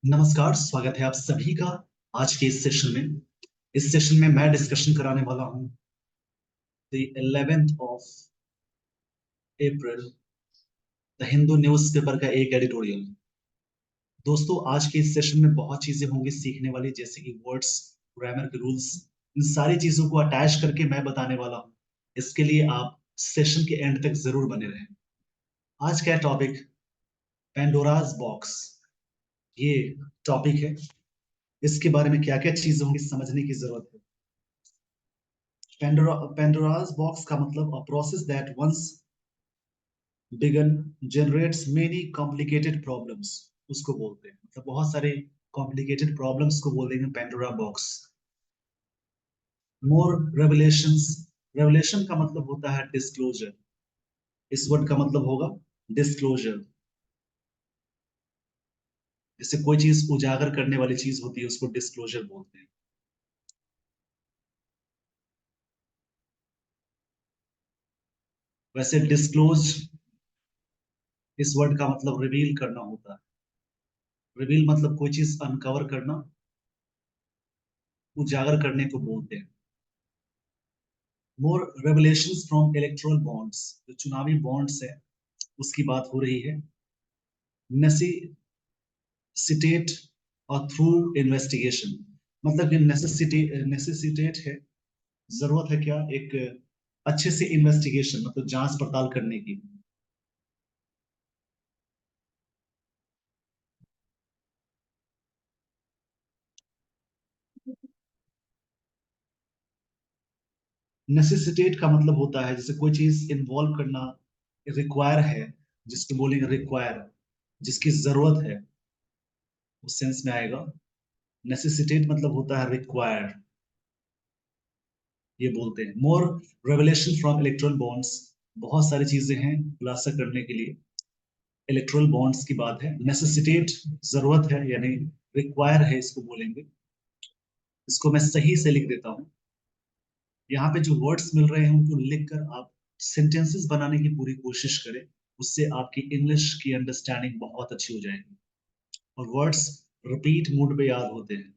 नमस्कार, स्वागत है आप सभी का आज के इस सेशन में। इस सेशन में मैं डिस्कशन कराने वाला हूं the 11th of April the Hindu newspaper का एक एडिटोरियल। दोस्तों, आज के इस सेशन में बहुत चीजें होंगी सीखने वाली, जैसे कि वर्ड्स, ग्रामर के रूल्स, इन सारी चीजों को अटैच करके मैं बताने वाला हूं। इसके लिए आप सेशन के एंड तक जरूर बने रहें। आज का टॉपिक पेंडोराज बॉक्स, ये टॉपिक है। इसके बारे में क्या क्या चीजें होंगी समझने की जरूरत है। Pandora's box का मतलब a process that once begun generates many complicated problems, उसको बोलते हैं। मतलब बहुत सारे complicated problems को बोल देंगे Pandora box। More revelations, revelation का मतलब होता है disclosure। इस वर्ड का मतलब होगा disclosure। जैसे कोई चीज उजागर करने वाली चीज होती है उसको डिस्क्लोजर बोलते हैं। वैसे डिस्क्लोज इस वर्ड का मतलब रिवील करना होता है। रिवील मतलब कोई चीज अनकवर करना, उजागर करने को बोलते हैं। मोर रेवलेशंस फ्रॉम इलेक्टोरल बॉन्ड्स, जो चुनावी बॉन्ड्स है उसकी बात हो रही है। नेसेसिटेट और थ्रू इन्वेस्टिगेशन, मतलब कि नेसेसिटेट है, जरूरत है क्या, एक अच्छे से इन्वेस्टिगेशन मतलब जांच पड़ताल करने की। नेसेसिटेट का मतलब होता है जैसे कोई चीज इन्वॉल्व करना, रिक्वायर है, जिसको बोलेंगे रिक्वायर, जिसकी जरूरत है, उस सेंस में आएगा। नेसेसिटेट मतलब होता है रिक्वायर, ये बोलते हैं। मोर रेवलेशन फ्रॉम इलेक्ट्रल बॉन्ड्स, बहुत सारी चीजें हैं खुलासा करने के लिए। इलेक्ट्रल बॉन्ड्स की बात है। नेसेसिटेट जरूरत है यानी रिक्वायर है, इसको बोलेंगे। इसको मैं सही से लिख देता हूँ। यहाँ पे जो वर्ड्स मिल रहे हैं उनको लिखकर आप सेंटेंसेस बनाने की पूरी कोशिश करें। उससे आपकी इंग्लिश की अंडरस्टैंडिंग बहुत अच्छी हो जाएगी। और वर्ड्स रिपीट मोड पे याद होते हैं।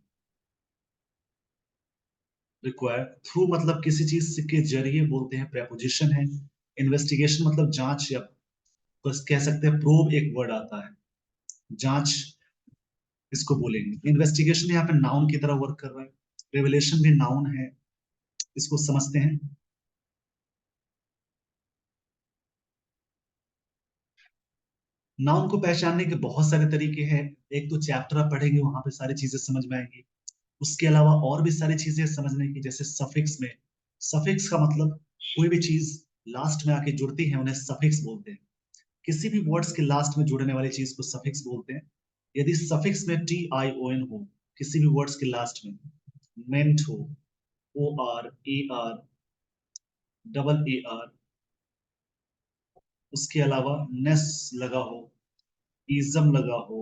रिक्वायर, थ्रू मतलब किसी चीज के जरिए बोलते हैं, प्रेपोजिशन है। इन्वेस्टिगेशन मतलब जांच, या बस कह सकते हैं प्रोब, एक वर्ड आता है, जांच, इसको बोलेंगे। इन्वेस्टिगेशन यहाँ पे नाउन की तरह वर्क कर रहा है। रेवलेशन भी नाउन है, इसको समझते हैं। नाउन को पहचानने के बहुत सारे तरीके हैं। एक तो चैप्टर आप पढ़ेंगे, वहां पे सारी चीजें समझ में आएंगी। उसके अलावा और भी सारी चीजें समझने की, जैसे सफिक्स में, सफिक्स का मतलब कोई भी चीज लास्ट में आके जुड़ती है उन्हें सफिक्स बोलते हैं। किसी भी वर्ड्स के लास्ट में जुड़ने वाली चीज को सफिक्स बोलते हैं। यदि सफिक्स में TION हो किसी भी वर्ड्स के लास्ट में, मेंट हो, OR, AR, AAR, उसके अलावा नेस लगा हो, इजम लगा हो,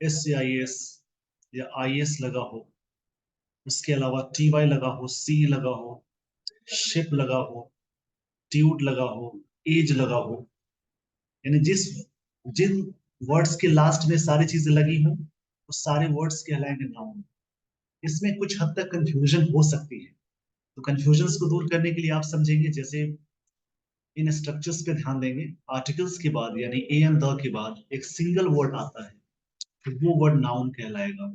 SIS या IS लगा हो, उसके अलावा TY लगा हो, C लगा हो, शिप लगा हो, ट्यूट लगा हो, एज लगा हो, यानी जिन वर्ड्स के लास्ट में सारी चीजें लगी हो वो सारे वर्ड्स कहलाएंगे नाउन। इसमें कुछ हद तक कंफ्यूजन हो सकती है, तो कंफ्यूजन को दूर करने के लिए आप समझेंगे, जैसे इन स्ट्रक्चर्स पे ध्यान देंगे। आर्टिकल्स के बाद यानी ए एंड द के बाद एक सिंगल वर्ड आता है, तो वो वर्ड नाउन कहलाएगा।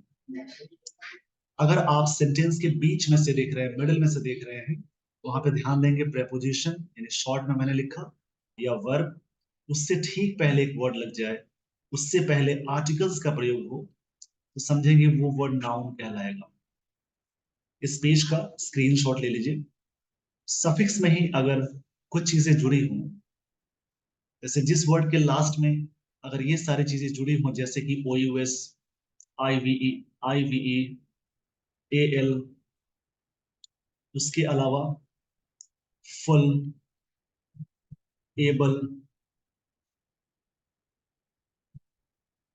अगर आप सेंटेंस के बीच में से देख रहे हैं, मिडिल में से देख रहे हैं, तो वहां पे ध्यान देंगे प्रेपोजिशन, यानी शॉर्ट में मैंने लिखा, या वर्ब, उससे ठीक पहले एक वर्ड लग जाए, उससे पहले आर्टिकल्स का प्रयोग हो, तो समझेंगे वो वर्ड नाउन कहलाएगा। इस पेज का स्क्रीनशॉट ले लीजिए। सफिक्स में ही अगर कुछ चीजें जुड़ी हों, जैसे जिस वर्ड के लास्ट में अगर ये सारी चीजें जुड़ी हों, जैसे कि OUS, IVE, AL, उसके अलावा फुल, एबल,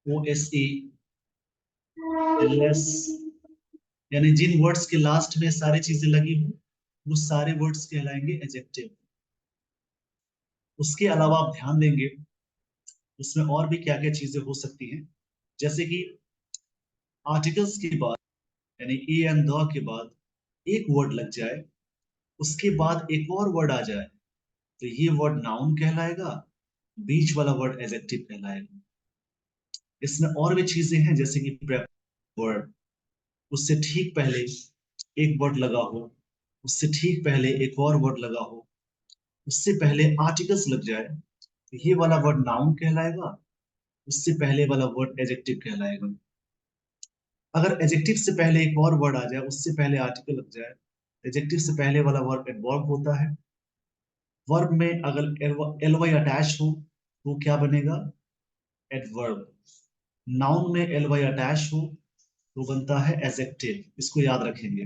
OSE, लेस, यानी जिन वर्ड्स के लास्ट में सारी चीजें लगी हो वो सारे वर्ड्स कहलाएंगे एडजेक्टिव। उसके अलावा आप ध्यान देंगे उसमें और भी क्या क्या चीजें हो सकती हैं। जैसे कि आर्टिकल्स के बाद यानी ए एंड द के बाद एक वर्ड लग जाए, उसके बाद एक और वर्ड आ जाए, तो ये वर्ड नाउन कहलाएगा, बीच वाला वर्ड एडजेक्टिव कहलाएगा। इसमें और भी चीजें हैं जैसे कि वर्ड, उससे ठीक पहले एक वर्ड लगा हो, उससे ठीक पहले एक और वर्ड लगा हो, उससे पहले आर्टिकल्स लग जाए, तो ये वाला वर्ड नाउन कहलाएगा, उससे पहले वाला वर्ड एडजेक्टिव कहलाएगा। अगर एडजेक्टिव से पहले एक और वर्ड आ जाए, उससे पहले आर्टिकल लग जाए, एडजेक्टिव से पहले वाला वर्ब एडवर्ब होता है। वर्ब में अगर एल वाई अटैच हो तो क्या बनेगा? एडवर्ब। नाउन में एल वाई अटैच हो तो बनता है एडजेक्टिव। इसको याद रखेंगे।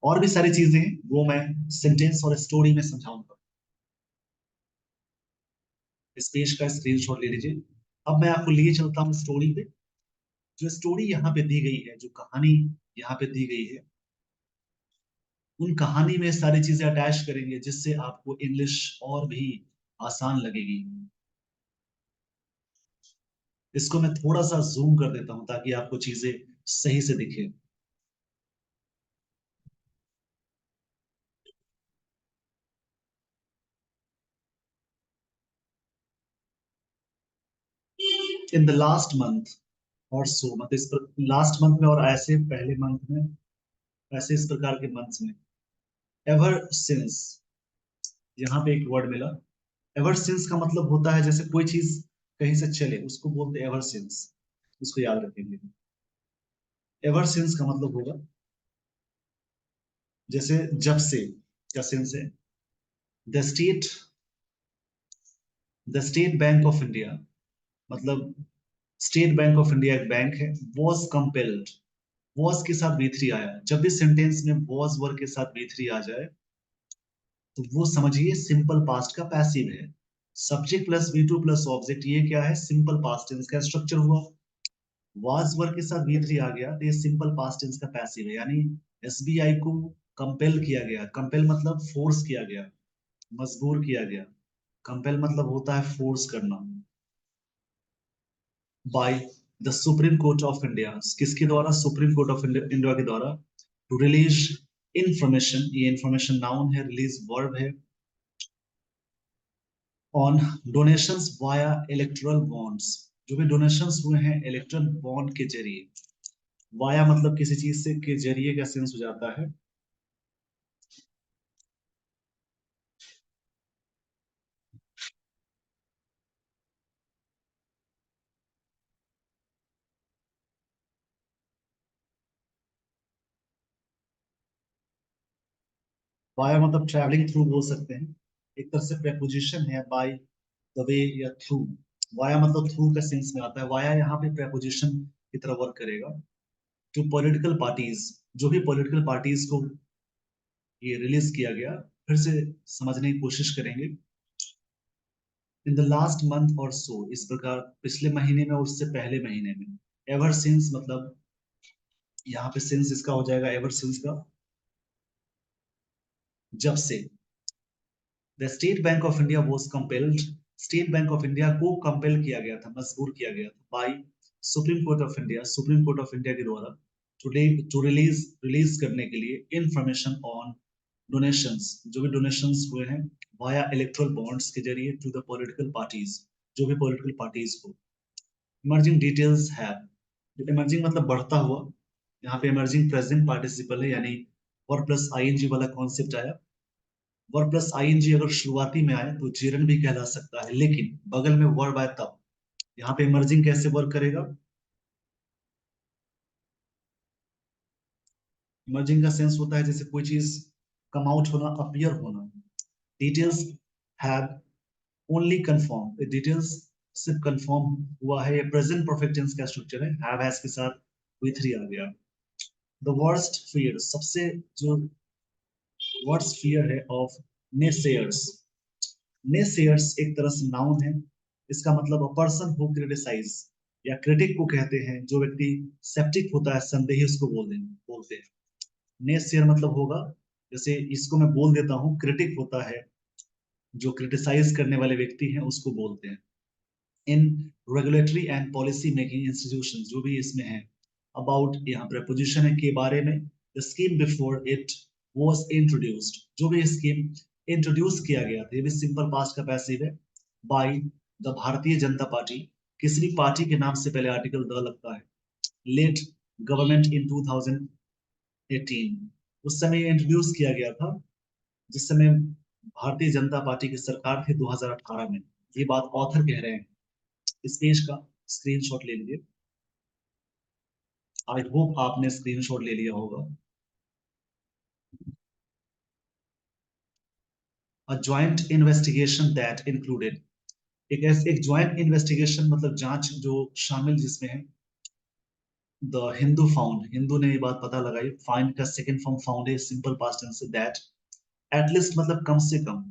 और भी सारी चीजें हैं वो मैं सेंटेंस और स्टोरी में समझाऊंगा। इस पेज का स्क्रीनशॉट ले लीजिए। अब मैं आपको लिए चलता हूँ स्टोरी पे। जो स्टोरी यहाँ पे दी गई है, जो कहानी यहाँ पे दी गई है, उन कहानी में सारी चीजें अटैच करेंगे जिससे आपको इंग्लिश और भी आसान लगेगी। इसको मैं थोड़ा सा जूम कर देता हूं ताकि आपको चीजें सही से दिखे। इन द लास्ट मंथ और सो, मतलब इस पर लास्ट मंथ में और ऐसे पहले मंथ में, ऐसे इस प्रकार के मंथ्स में। एवर सिंस, यहाँ पे एक वर्ड मिला। एवर सिंस का मतलब होता है जैसे कोई चीज कहीं से चले उसको बोलते हैं एवर सिंस। उसको याद रखेंगे। एवर सिंस का मतलब होगा जैसे जब से का सेंस है। The state, the state bank of India, मतलब स्टेट बैंक ऑफ इंडिया एक बैंक है। वॉज कंपेल्ड, वॉज के साथ वी थ्री आया, जब भी सेंटेंस में वॉज वर्ड के साथ वी थ्री आ जाए तो वो समझिए सिंपल पास्ट का पैसिव है। Subject plus V two plus object, ये क्या है? सिंपल पास्ट टेंस का स्ट्रक्चर हुआ। वाज वर्ड के साथ वी थ्री आ गया तो ये सिंपल पास्ट टेंस का पैसिव है। यानी एसबीआई को कंपेल किया गया। कंपेल मतलब फोर्स किया गया, मजबूर किया गया। कंपेल मतलब होता है फोर्स करना। By the supreme court of India, किसके द्वारा? सुप्रीम कोर्ट ऑफ इंडिया के द्वारा। टू रिलीज इंफॉर्मेशन, ये इंफॉर्मेशन नाउन है, रिलीज वर्ब है। On donations via electoral bonds, जो भी डोनेशंस हुए हैं इलेक्ट्रल बॉन्ड के जरिए। वाया मतलब किसी चीज से के जरिए का सेंस हो जाता है। वाया मतलब ट्रैवलिंग थ्रू बोल सकते हैं। एक तरह से प्रेपोजिशन है, बाय द वे या थ्रू। वाया मतलब थ्रू का सेंस में आता है। वाया यहाँ पे प्रेपोजिशन की तरह वर्क करेगा। टू पॉलिटिकल पार्टीज, जो भी पॉलिटिकल पार्टीज को ये रिलीज किया गया, फिर से समझने की कोशिश करेंगे। इन द लास्ट मंथ और सो, इस प्रकार पिछले महीने में और उससे पहले महीने में। एवर सिंस मतलब यहाँ पे सिंस इसका हो जाएगा एवर सिंस का जब से। The state bank of India was compelled, state bank of India को कंपेल किया गया था, मजबूर किया गया था, by supreme court of India, supreme court of India के द्वारा, टू रिलीज, रिलीज करने के लिए इंफॉर्मेशन ऑन डोनेशंस, जो भी डोनेशंस हुए हैं वाया इलेक्ट्रल बॉन्ड्स के जरिए टू द पॉलिटिकल पार्टीज, जो भी पॉलिटिकल पार्टीज को। इमर्जिंग डिटेल्स है, इमर्जिंग मतलब बढ़ता हुआ। यहाँ पे इमर्जिंग प्रेजेंट पार्टिसिपल है, यानी वर्ब प्लस आईएनजी वाला कॉन्सेप्ट आया। वर्ब प्लस आईएनजी अगर शुरुआती में आए तो जेरन भी कहला सकता है, लेकिन बगल में वर्ब आए तब। यहाँ पे इमर्जिंग कैसे वर्क करेगा? इमर्जिंग का सेंस होता है जैसे कोई चीज कम आउट होना, अपीयर होना। Details have only confirm, details सिर्फ कंफर्म हुआ है। ये प्रेजेंट परफेक्ट टेंस का स्ट्रक्चर है। हैव हैज के साथ वी थ्री आ गया। द वर्स्ट फियर, सबसे जो वर्स्ट फियर है ऑफ नेसेयर्स। नेसेयर्स एक तरह से नाउन है। इसका मतलब अ पर्सन हु क्रिटिसाइज, या क्रिटिक को कहते हैं। जो व्यक्ति सेप्टिक होता है, संदेही, उसको बोलते हैं। नेसेयर मतलब होगा, जैसे इसको मैं बोल देता हूँ, क्रिटिक होता है जो क्रिटिसाइज करने वाले व्यक्ति हैं उसको बोलते हैं। इन regulatory and policy making institution, जो भी इसमें है। अबाउट यहाँ प्रपोजिशन है के बारे में। The scheme before it was introduced, जो भी स्कीम इंट्रोड्यूस किया गया था, ये भी सिंपल पास्ट का पैसिव है। By the Bharatiya Janata party, किसी भी पार्टी के नाम से पहले आर्टिकल द लगता है। लेट गवर्नमेंट इन 2018, उस समय इंट्रोड्यूस किया गया था जिस समय भारतीय जनता पार्टी की सरकार थी 2018 में। ये बात ऑथर कह रहे हैं। इस पेज का स्क्रीनशॉट ले लीजिए। आई होप आपने स्क्रीनशॉट ले लिया होगा। A joint investigation that included, एक ज्वाइंट इन्वेस्टिगेशन मतलब जांच जो शामिल जिसमें है। द हिंदू फाउंड, हिंदू ने ये बात पता लगाई। फाइंड का सेकंड फॉर्म फाउंड है, सिंपल पास्ट टेंस से। दैट एटलीस्ट मतलब कम से कम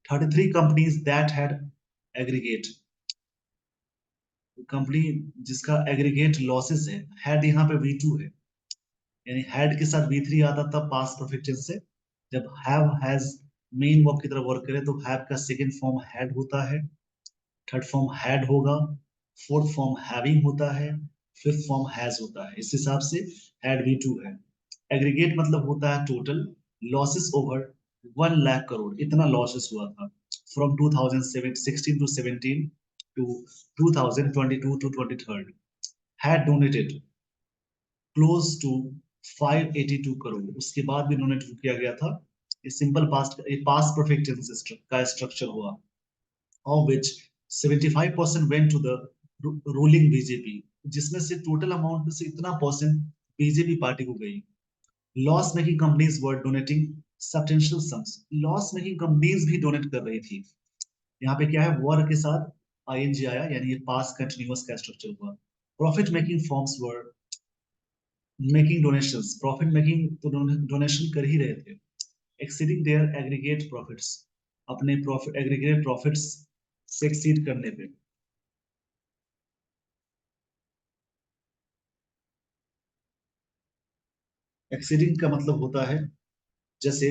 33 companies that had aggregate, company जिसका एग्रीगेट लॉसेस है। हैड यहाँ पे V2 है, यानी हैड के साथ V3 आता तब पास परफेक्ट टेंस से। जब हैव हैज मेन वर्ब की तरफ वर्क करे तो हैव का सेकंड फॉर्म हैड होता है, थर्ड फॉर्म हैड होगा, फोर्थ फॉर्म हैविंग होता है, फिफ्थ फॉर्म हैज होता है। इस हिसाब से हैड V2 है। एग्रीगेट मतलब होता है total. Losses over 1 lakh crore, इतना लॉसेस हुआ था from 2016 to 17 to 2022 to 23। Had donated close to 582 crore, उसके बाद भी डोनेट किया गया था। ये सिंपल पास्ट, ये पास्ट परफेक्ट टेंस का स्ट्रक्चर हुआ। Of which 75% went to the ruling BJP, जिसमें से टोटल अमाउंट में से इतना परसेंट बीजेपी पार्टी को गई। लॉस मेकिंग कंपनीज वर donating substantial sums, loss making companies भी डोनेट कर रही थी। यहाँ पे क्या है, वर के साथ आईएनजी आया, यानी ये पास्ट कंटिन्यूअस का स्ट्रक्चर हुआ। Profit making forms were making donations, profit making तो डोनेशन कर ही रहे थे। एक्सीडिंग देयर एग्रीगेट प्रॉफिट्स, अपने प्रॉफिट एग्रीगेट प्रॉफिट्स से एक्सीड करने पे। एक्सीडिंग का मतलब होता है जैसे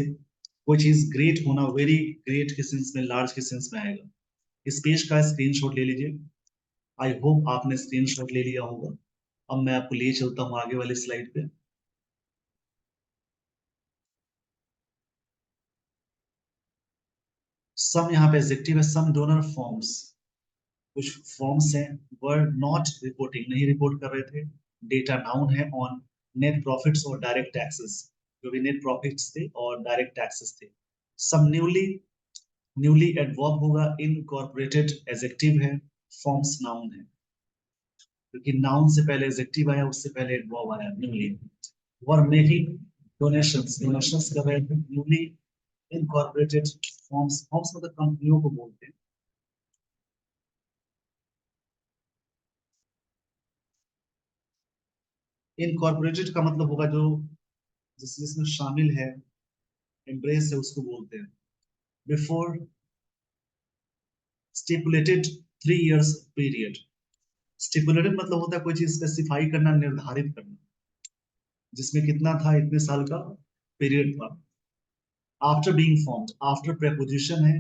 कोई चीज ग्रेट होना, वेरी ग्रेट के सेंस में, लार्ज के सेंस में आएगा। इस पेज का स्क्रीनशॉट ले लीजिए। आई होप आपने स्क्रीनशॉट ले लिया होगा। अब मैं आपको ले चलता हूँ आगे वाले स्लाइड पे। सम यहाँ पे एडजेक्टिव है। सम डोनर फॉर्म्स, कुछ फॉर्म्स हैं, वर नॉट रिपोर्टिंग, नहीं रिपोर्ट कर रहे थे। डेटा नाउन है ऑन नेट प्रॉफिट्स और डायरेक्ट टैक्सेस, जो भी नेट प्रॉफिट्स थे और डायरेक्ट टैक्सेस थे। सब न्यूली, न्यूली एडवर्ब होगा। इनकॉर्पोरेटेड एडजेक्टिव है। फॉर्म्स नाउन है, क्योंकि नाउन से पहले एडजेक्टिव आया, उससे पहले एडवर्ब आया newly. Were making donations, donations कर रहे थे। न्यूली इनकॉर्पोरेटेड फॉर्म्स, फॉर्म्स मतलब कंपनियों को बोलते हैं। इनकॉर्पोरेटेड का मतलब होगा जो जिसमें शामिल है, एम्ब्रेस है, उसको बोलते हैं। Before stipulated 3 years period, stipulated मतलब होता है कोई चीज स्पेसिफाई करना, निर्धारित करना, जिसमें कितना था, इतने साल का पीरियड था। After being formed, after preposition है,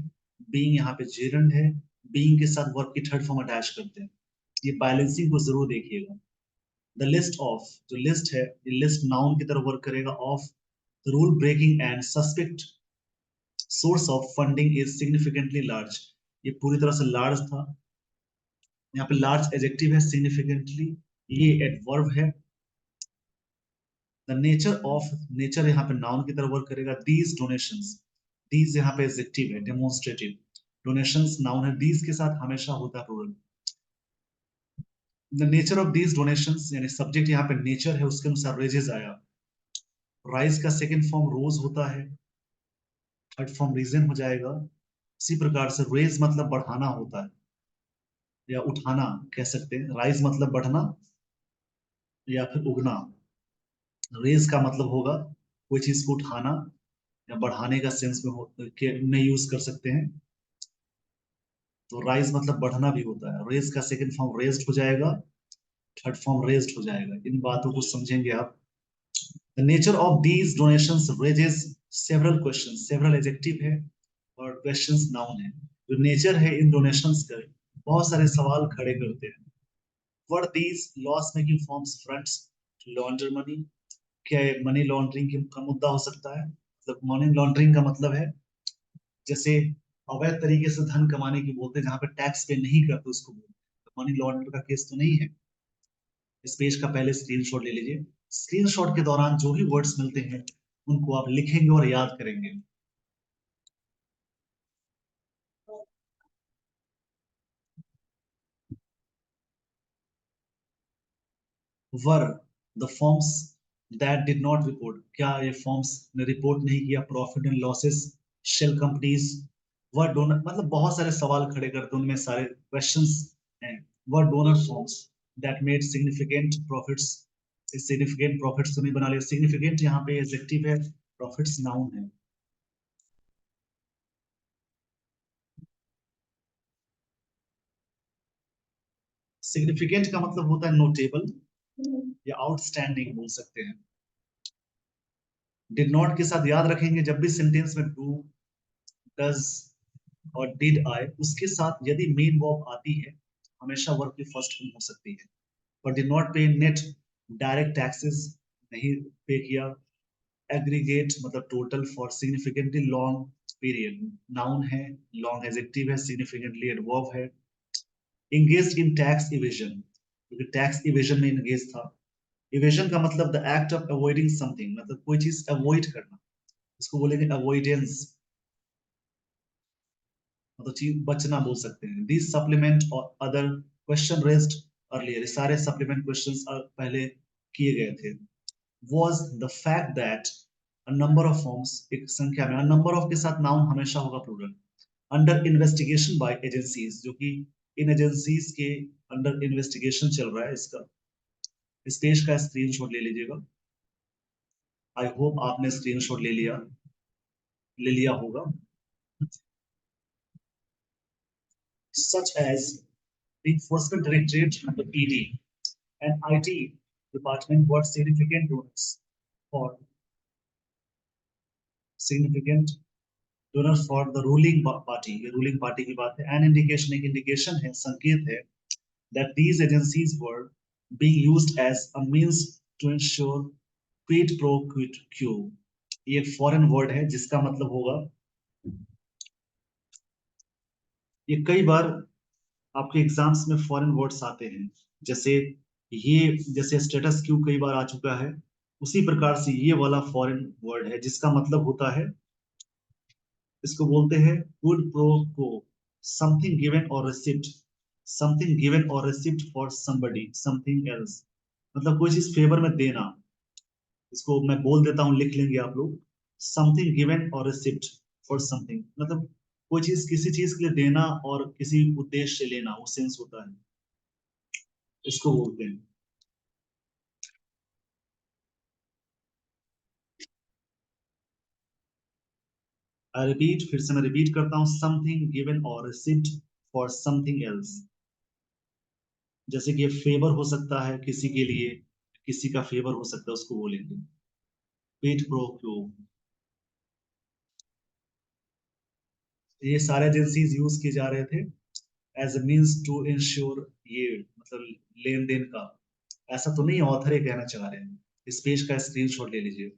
बीइंग यहाँ पे जेरंड है। बीइंग के साथ वर्ब की थर्ड फॉर्म अटैच करते हैं। ये बैलेंसिंग को जरूर देखिएगा। द लिस्ट ऑफ, जो लिस्ट है, ये लिस्ट नाउन की तरह वर्क करेगा। Of rule breaking and suspect source of funding is significantly large, ये पूरी तरह से लार्ज था। यहाँ पे लार्ज एडजेक्टिव है, सिग्निफिकेंटली ये एडवर्ब है। द नेचर ऑफ, नेचर यहाँ पे नाउन की तरह वर्क करेगा। दीज डोनेशंस, दीज यहाँ पे एडजेक्टिव है, डेमोन्स्ट्रेटिव। डोनेशंस नाउन है, दीज के साथ हमेशा होता है plural. The nature of these donations, यानी सब्जेक्ट यहाँ पे नेचर है, उसके अनुसार रेजेस आया। राइज का सेकंड फॉर्म रोज होता है, थर्ड फॉर्म रीजन हो जाएगा। इसी प्रकार से रेज मतलब बढ़ाना होता है या उठाना कह सकते हैं। राइज मतलब बढ़ना या फिर उगना। रेज का मतलब होगा कोई चीज को उठाना या बढ़ाने का सेंस में में यूज कर सकते हैं। तो राइज मतलब बढ़ना भी होता है। रेज का सेकंड फॉर्म रेज्ड हो जाएगा, थर्ड फॉर्म रेज्ड हो जाएगा। इन बातों को समझेंगे आप। The nature of these donations raises several questions, several adjective है और क्वेश्चंस नाउन है। जो नेचर है इन डोनेशंस का, बहुत सारे सवाल खड़े करते हैं। Whether these loss making firms fronts to launder money? क्या ये मनी लॉन्ड्रिंग का मुद्दा हो सकता है? मतलब मनी लॉन्ड्रिंग का मतलब है जैसे अवैध तरीके से धन कमाने की बोलते हैं, जहां पे टैक्स पे नहीं करते उसको बोलते हैं। तो मनी लॉन्ड्रिंग का केस तो नहीं है। इस पेज का पहले स्क्रीनशॉट ले लीजिए। स्क्रीनशॉट के दौरान जो भी वर्ड्स मिलते हैं उनको आप लिखेंगे और याद करेंगे। Whether the firms that did not report, क्या ये फॉर्म्स ने रिपोर्ट नहीं किया profit and losses? Shell companies were donor, मतलब बहुत सारे सवाल खड़े करते हैं, उनमें सारे क्वेश्चंस हैं। Were donor firms that made significant profits? Significant profits तो नहीं बना लिया, सिग्निफिकेंट यहाँ पे एडजेक्टिव है, प्रॉफिट्स नाउन है। सिग्निफिकेंट का मतलब होता है नोटेबल या आउटस्टैंडिंग बोल सकते हैं। डिड नॉट के साथ याद रखेंगे, जब भी सेंटेंस में डू, डज और डिड आए उसके साथ यदि मेन वर्ब आती है हमेशा वर्ब की फर्स्ट फॉर्म हो सकती है। पर डिड नॉट पे नेट डायरेक्ट टैक्सेस, नहीं पे किया। एग्रीगेट मतलब total for significantly long period, noun है, लॉन्ग एडजेक्टिव है, सिग्निफिकेंटली एडवर्ब है। इंगेज्ड इन टैक्स इवेजन, क्योंकि टैक्स इवेजन में इंगेज था। इवेजन का मतलब the act of avoiding something, मतलब कोई चीज अवॉइड करना, इसको बोलेंगे अवॉइडेंस, मतलब चीज बचना बोल सकते हैं। दिस सप्लीमेंट और अदर क्वेश्चन रेज्ड अर्लियर, सारे सप्लीमेंट क्वेश्चंस पहले किए गए थे। was the fact that a number of forms, एक संख्या में, a number of के साथ नाउन हमेशा होगा plural, under investigation by agencies, जो कि इन एजेंसीज के अंडर इन्वेस्टिगेशन चल रहा है। इसका इस पेज का स्क्रीनशॉट ले लीजिएगा। आई होप आपने स्क्रीनशॉट ले लिया होगा। such as the enforcement directorate, the PD, and IT department were significant donors for significant donors for the ruling party। ये ruling party की बात है। An indication, एक indication है, संकेत है, that these agencies were being used as a means to ensure quid pro quo। ये एक फॉरेन वर्ड है जिसका मतलब होगा, ये कई बार आपके एग्जाम्स में फॉरेन वर्ड्स आते हैं। जैसे ये, जैसे स्टेटस क्यू कई बार आ चुका है, उसी प्रकार से ये वाला फॉरेन वर्ड है जिसका मतलब होता है, इसको बोलते हैं गुड प्रो को, समथिंग गिवन और रिसिप्ट, समथिंग गिवन और receipt for somebody something else, मतलब कोई चीज फेवर में देना। इसको मैं बोल देता हूँ, लिख लेंगे आप लोग। समथिंग गिवन और रिसिप्ट फॉर समथिंग, मतलब कोई चीज किसी चीज के लिए देना और किसी उद्देश्य से लेना, वो सेंस होता है, इसको बोलते हैं। आई रिपीट, फिर से मैं रिपीट करता हूँ, समथिंग गिवन और रिसिप्ट फॉर समथिंग एल्स। जैसे कि फेवर हो सकता है किसी के लिए, किसी का फेवर हो सकता है, उसको बोलेंगे पेट प्रो क्यो। ये सारे एजेंसीज यूज किए जा रहे थे as a means to ensure, ये मतलब लेन देन का। ऐसा तो नहीं ऑथर ये कहना चाह रहे हैं। इस पेज का स्क्रीनशॉट ले लीजिए।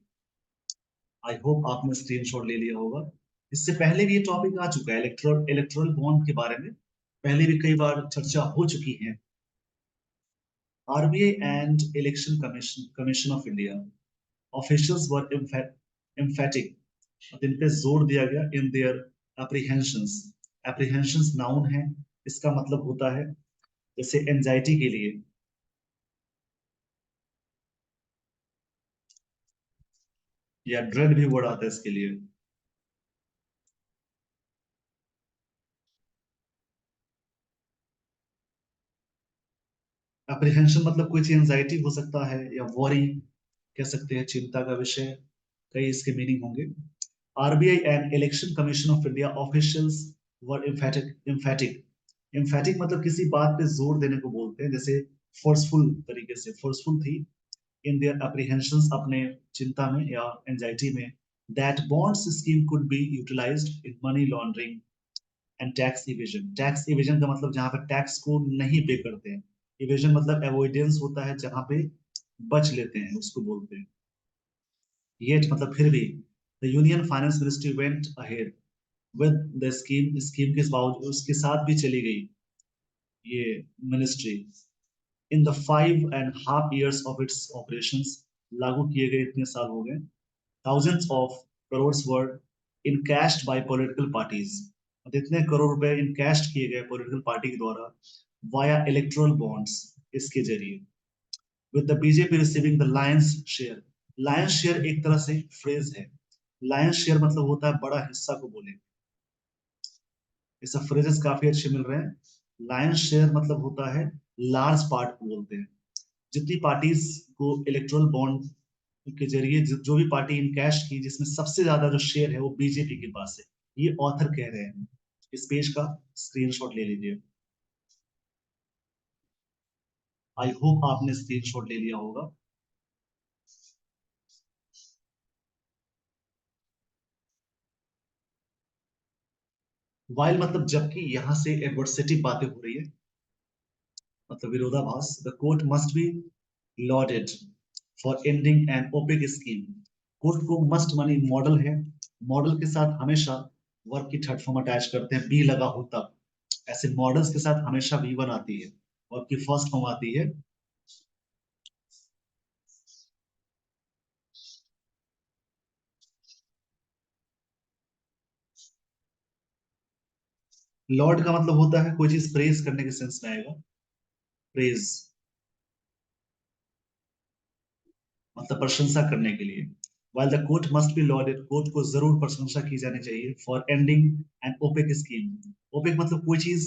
आई होप आपने स्क्रीनशॉट ले लिया होगा। इससे पहले भी ये टॉपिक आ चुका है, इलेक्ट्रल बॉन्ड के बारे में पहले भी कई बार चर्चा हो चुकी है। RBI and Election Commission of India officials were emphatic, इन पे जोर दिया गया, in their apprehensions। apprehensions noun है, इसका मतलब होता है जैसे एंजाइटी के लिए, या ड्रेड भी वर्ड आता है इसके लिए। अप्रीहेंशन मतलब कोई चीज एंजाइटी हो सकता है, या वॉरी कह सकते हैं, चिंता का विषय, कई इसके मीनिंग होंगे। RBI and election commission of India officials were emphatic। emphatic मतलब किसी बात पे जोर देने को बोलते हैं, जैसे फोर्सफुल तरीके से, फोर्सफुल थी इन देयर अप्रीहेंशंस, अपने चिंता में या एंजाइटी में, that bonds scheme could be utilised in money laundering and tax evasion. Tax evasion का मतलब जहां पर टैक्स को नहीं पे करते हैं। इवेजन मतलब अवॉइडेंस होता है, जहां पे बच लेते हैं, उसको बोलते हैं। येट मतलब फिर भी, the union finance ministry went ahead with the scheme के बावजूद, उसके साथ भी चली गई ये ministry. In the 5.5 years of its operations, लागू किए गए इतने साल हो गए, thousands of crores were encashed by political parties। इतने करोड़ रुपए इनकैश किए गए पॉलिटिकल पार्टी के द्वारा वाया इलेक्ट्रल बॉन्ड्स, इसके जरिए। With the BJP receiving the Lions share. Lions share एक तरह से फ्रेज है। लायंस शेयर मतलब होता है बड़ा हिस्सा को बोले। ये सब फ्रेजेस काफी अच्छे मिल रहे हैं। लायंस शेयर मतलब होता है लार्ज पार्ट को बोलते हैं। जितनी पार्टीज को इलेक्ट्रल बॉन्ड के जरिए जो भी पार्टी इनकैश की, जिसमें सबसे ज्यादा जो शेयर है वो बीजेपी के पास है, ये ऑथर कह रहे हैं। इस पेज का स्क्रीनशॉट ले लीजिए। आई होप आपने स्क्रीनशॉट ले लिया होगा। वाइल मतलब जबकि, यहां से एडवर्सिटी बातें हो रही है, मतलब विरोधाभास। The court must be loaded for ending an opaque scheme. Court को मस्ट मानी मॉडल है, मॉडल के साथ हमेशा वर्क की थर्ड फॉर्म अटैच करते हैं, बी लगा हो तब। ऐसे मॉडल्स के साथ हमेशा बी वन आती है, वर्क की फर्स्ट फॉर्म आती है। लॉर्ड का मतलब होता है कोई चीज प्रेज करने के सेंस में आएगा। प्रेज मतलब प्रशंसा करने के लिए। while the court must be lauded, court को जरूर प्रशंसा की जानी चाहिए for ending an opaque scheme. Opaque मतलब कोई चीज,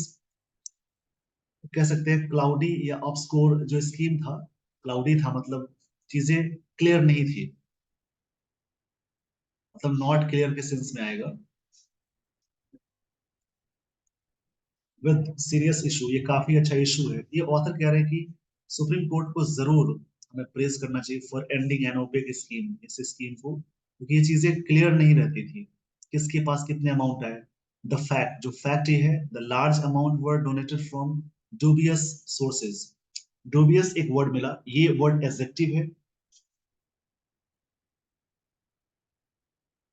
कह सकते हैं क्लाउडी या ऑब्सकोर जो स्कीम था, क्लाउडी था मतलब चीजें क्लियर नहीं थी, मतलब नॉट क्लियर के सेंस में आएगा। विद सीरियस इशू, ये काफी अच्छा इशू है। ये ऑथर कह रहे हैं कि सुप्रीम कोर्ट को जरूर हमें प्रेस करना चाहिए for ending an opaque scheme, इस स्कीम को, क्योंकि ये चीजें क्लियर नहीं रहती थी, किसके पास कितने अमाउंट आए। द फैक्ट, जो फैक्ट ये है, the large amount were donated from dubious sources. Dubious एक वर्ड मिला, ये वर्ड एडजेक्टिव है।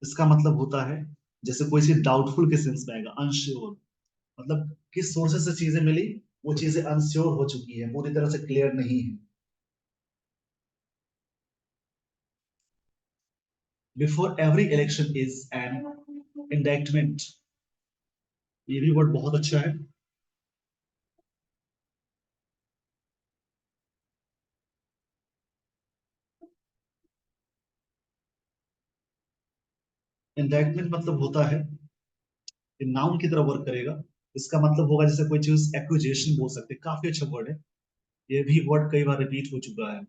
इसका मतलब होता है जैसे कोई चीज डाउटफुल के सेंस में आएगा, अनश्योर, मतलब किस सोर्सेस से चीजें मिली, वो चीजें अनश्योर हो चुकी है, पूरी तरह से क्लियर नहीं है। Before every election is an indictment, ये भी वर्ड बहुत अच्छा है। इंडाइटमेंट मतलब होता है, नाउन की तरह वर्क करेगा। इसका मतलब होगा जैसे कोई चीज एक्यूजेशन बोल सकते हैं, काफी अच्छा वर्ड है। ये भी वर्ड कई बार रिपीट हो चुका है।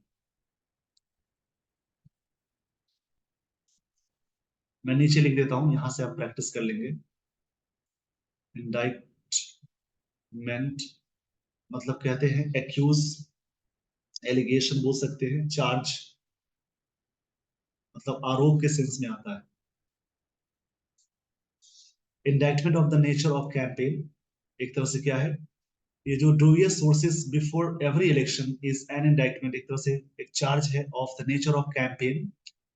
मैं नीचे लिख देता हूं, यहां से आप प्रैक्टिस कर लेंगे। इंडाइटमेंट मतलब कहते हैं एक्यूज, एलिगेशन बोल सकते हैं, चार्ज मतलब आरोप के सेंस में आता है। Indictment of the nature of campaign, एक तरह से क्या है, ये जो dubious sources before every election is an indictment, एक तरह से एक चार्ज है of the nature of campaign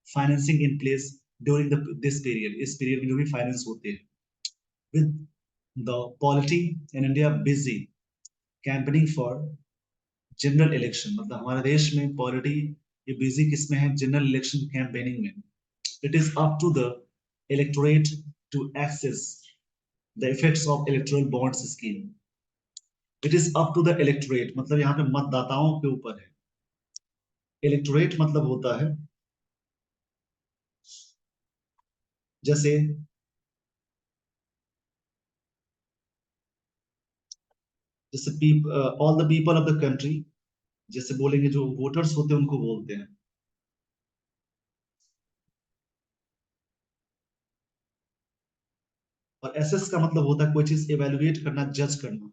financing in place during this period, इस पीरियड में जो भी फाइनेंस होते हैं। With the polity in India busy campaigning for general election, मतलब हमारे देश में पॉलिटी ये बिजी किसमें है, जनरल इलेक्शन कैंपेनिंग में। It is up to the electorate to assess the effects of electoral bonds scheme. It is up to the electorate मतलब यहाँ पे मतदाताओं के ऊपर है। इलेक्टोरेट मतलब होता है जैसे, जैसे all the people of the country, जैसे बोलेंगे जो वोटर्स होते हैं उनको बोलते हैं। और एसेस का मतलब होता है कोई चीज इवेलुएट करना, जज करना।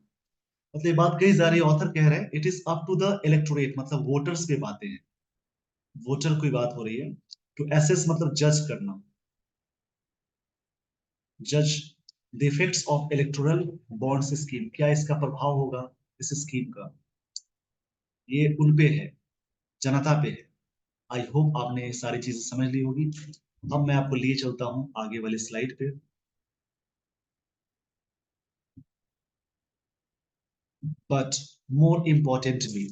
मतलब ये बात कही जा रही है, ऑथर कह रहे हैं it is up to the electorate मतलब वोटर्स पे बातें हैं, वोटर की बात हो रही है। टू एसेस मतलब जज करना, जज the effects of electoral bonds scheme, क्या इसका प्रभाव होगा इस स्कीम का, ये उन पे है, जनता पे है। आई होप आपने ये सारी चीजें समझ ली होगी। अब मैं आपको लिए चलता हूं आगे वाली स्लाइड पे। बट मोर इंपॉर्टेंटली,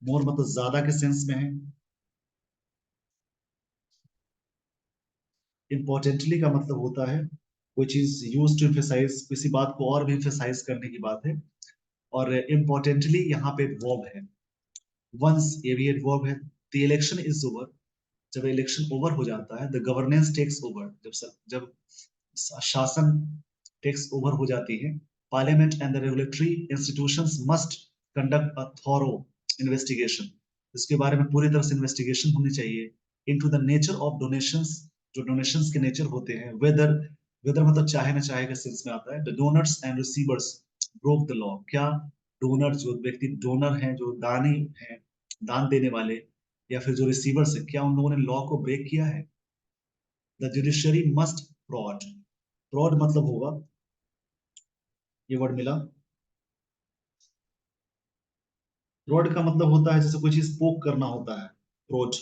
मोर मतलब ज्यादा के सेंस में है, इंपॉर्टेंटली का मतलब होता है कोई चीज यूज टू एम्फेसाइज, किसी बात को और भी एम्फेसाइज करने की बात है। और इम्पोर्टेंटली यहाँ पे वर्ब है, वंस, ये भी एक वर्ब है। द इलेक्शन इज ओवर, जब इलेक्शन ओवर हो जाता है, द गवर्नेंस टेक्स ओवर, जब शासन टेक्स ओवर हो जाती है, parliament and the regulatory institutions must conduct a thorough investigation, इसके बारे में पूरी तरह से इन्वेस्टिगेशन होनी चाहिए। Into the nature of donations, जो डोनेशंस के नेचर होते हैं, वेदर, वेदर मतलब चाहे ना चाहे का सेंस में आता है। The donors and receivers broke the law, क्या डोनर, जो व्यक्ति डोनर हैं, जो दानी हैं, दान देने वाले, या फिर जो रिसीवर्स है, क्या उन लोगों ने लॉ को ब्रेक किया है। द जुडिशरी मस्ट प्रॉड, प्रॉड मतलब होगा, ये वर्ड मिला, प्रॉड का मतलब होता है जैसे कोई चीज पोक करना होता है, प्रोड।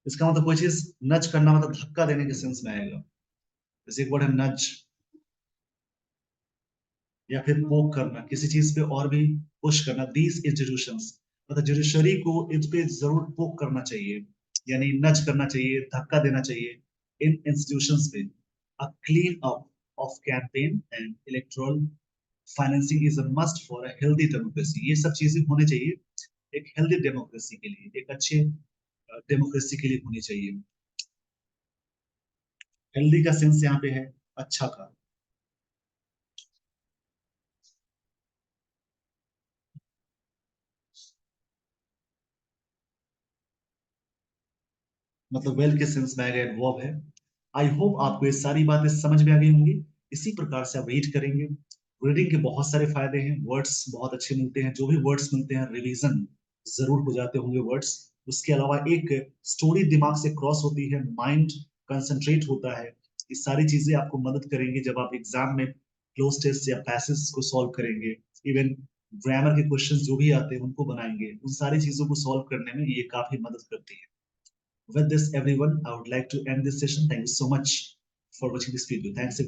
इसका मतलब कोई चीज नच करना, मतलब धक्का देने के सेंस में आएगा। जैसे एक वर्ड है नच, या फिर पोक करना, किसी चीज पे और भी पुश करना। दीज इंस्टीट्यूशंस, मतलब जुडिशरी को इस पे जरूर पोक करना चाहिए, यानी नच करना चाहिए, धक्का देना चाहिए इन इंस्टीट्यूशंस पे। A clean up of campaign and electoral financing is a must for a healthy democracy, ये सब चीजें होनी चाहिए एक हेल्दी डेमोक्रेसी के लिए, एक अच्छे डेमोक्रेसी के लिए होनी चाहिए। हेल्दी का सेंस यहाँ पे है अच्छा का, मतलब वेल के सेंस में आएगा, वर्ब है। आई होप आपको ये सारी बातें समझ में आ गई होंगी। इसी प्रकार से आप रीड करेंगे। रीडिंग के बहुत सारे फायदे हैं, वर्ड्स बहुत अच्छे मिलते हैं, जो भी वर्ड्स मिलते हैं रिवीजन जरूर हो जाते होंगे वर्ड्स। उसके अलावा एक स्टोरी दिमाग से क्रॉस होती है, माइंड कंसंट्रेट होता है। ये सारी चीजें आपको मदद करेंगी जब आप एग्जाम में क्लोज टेस्ट या पैसेज को सॉल्व करेंगे। इवन ग्रामर के क्वेश्चन जो भी आते हैं उनको बनाएंगे, उन सारी चीजों को सॉल्व करने में ये काफी मदद करती है। With this, everyone, I would like to end this session. Thank you so much for watching this video. Thanks.